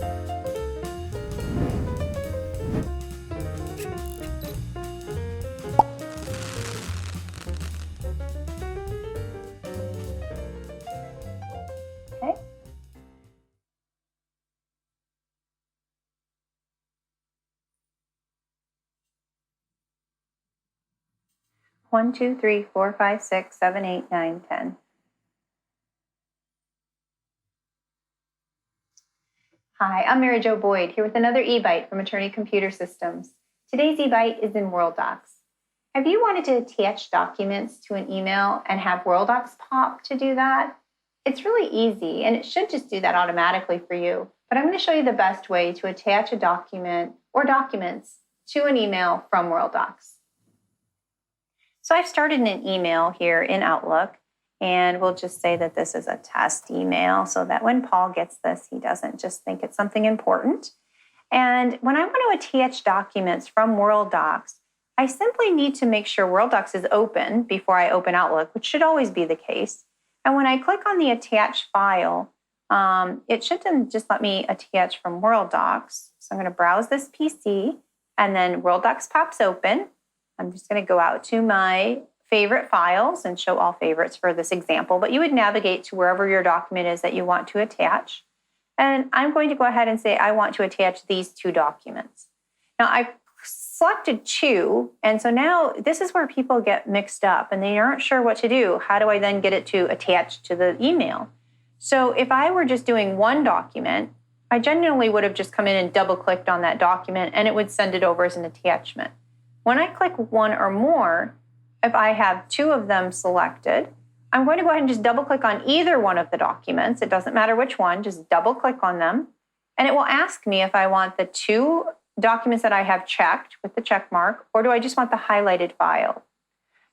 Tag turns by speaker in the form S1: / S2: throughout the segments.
S1: Okay. 1, 2, 3, 4, 5, 6, 7, 8, 9, 10. Hi, I'm Mary Jo Boyd, here with another eBite from Attorney Computer Systems. Today's eBite is in Worldox. Have you wanted to attach documents to an email and have Worldox pop to do that? It's really easy, and it should just do that automatically for you. But I'm going to show you the best way to attach a document or documents to an email from Worldox. So I've started an email here in Outlook, and we'll just say that this is a test email so that when Paul gets this, he doesn't just think it's something important. And when I want to attach documents from Worldox, I simply need to make sure Worldox is open before I open Outlook, which should always be the case. And when I click on the attach file, it should then just let me attach from Worldox. So I'm going to browse this PC, and then Worldox pops open. I'm just going to go out to my favorite files and show all favorites for this example, but you would navigate to wherever your document is that you want to attach. And I'm going to go ahead and say I want to attach these 2 documents. Now I've selected 2, and so now this is where people get mixed up and they aren't sure what to do. How do I then get it to attach to the email? So if I were just doing 1 document, I generally would have just come in and double-clicked on that document and it would send it over as an attachment. When I click 1 or more, if I have 2 of them selected, I'm going to go ahead and just double click on either one of the documents. It doesn't matter which one, just double click on them. And it will ask me if I want the 2 documents that I have checked with the check mark, or do I just want the highlighted file?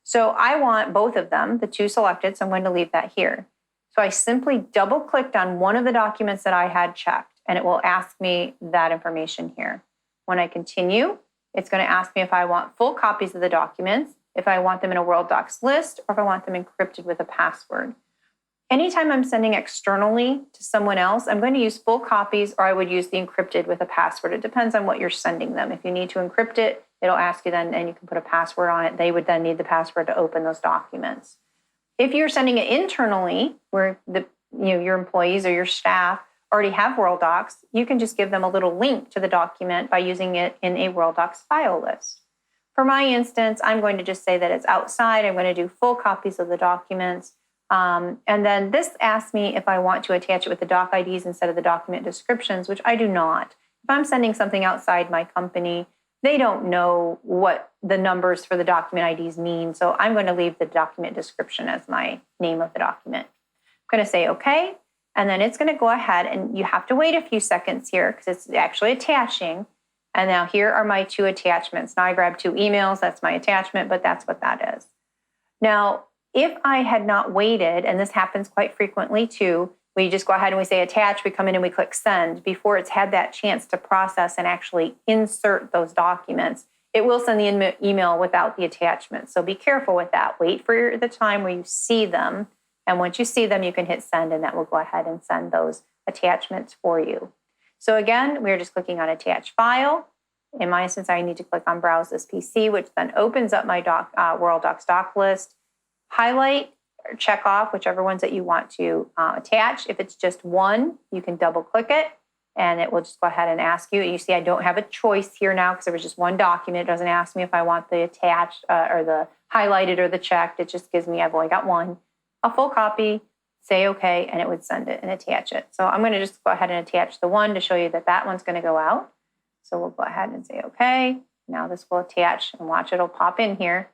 S1: So I want both of them, the 2 selected, so I'm going to leave that here. So I simply double clicked on one of the documents that I had checked, and it will ask me that information here. When I continue, it's going to ask me if I want full copies of the documents, if I want them in a Worldox list, or if I want them encrypted with a password. Anytime I'm sending externally to someone else, I'm going to use full copies, or I would use the encrypted with a password. It depends on what you're sending them. If you need to encrypt it, it'll ask you then, and you can put a password on it. They would then need the password to open those documents. If you're sending it internally, where your employees or your staff already have Worldox, you can just give them a little link to the document by using it in a Worldox file list. For my instance, I'm going to just say that it's outside. I'm going to do full copies of the documents. And then this asks me if I want to attach it with the doc IDs instead of the document descriptions, which I do not. If I'm sending something outside my company, they don't know what the numbers for the document IDs mean. So I'm going to leave the document description as my name of the document. I'm going to say OK. And then it's going to go ahead, and you have to wait a few seconds here because it's actually attaching. And now here are my 2 attachments. Now I grabbed 2 emails. That's my attachment, but that's what that is. Now, if I had not waited, and this happens quite frequently too, we just go ahead and we say attach, we come in and we click send. Before it's had that chance to process and actually insert those documents, it will send the email without the attachment. So be careful with that. Wait for the time where you see them. And once you see them, you can hit send, and that will go ahead and send those attachments for you. So again, we're just clicking on attach file. In my instance, I need to click on browse this PC, which then opens up my Worldox doc list. Highlight or check off whichever ones that you want to attach. If it's just 1, you can double click it, and it will just go ahead and ask you. You see, I don't have a choice here now because there was just 1 document. It doesn't ask me if I want the attached or the highlighted or the checked. It just gives me, I've only got 1. A full copy, say OK, and it would send it and attach it. So I'm going to just go ahead and attach the 1 to show you that that one's going to go out. So we'll go ahead and say OK. Now this will attach, and watch, it'll pop in here.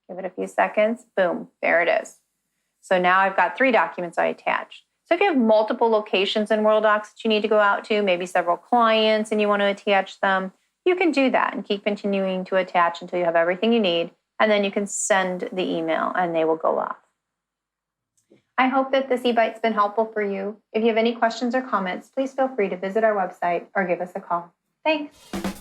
S1: Give it a few seconds. Boom, there it is. So now I've got 3 documents I attached. So if you have multiple locations in Worldox that you need to go out to, maybe several clients, and you want to attach them, you can do that and keep continuing to attach until you have everything you need. And then you can send the email and they will go off. I hope that this eBite's been helpful for you. If you have any questions or comments, please feel free to visit our website or give us a call. Thanks.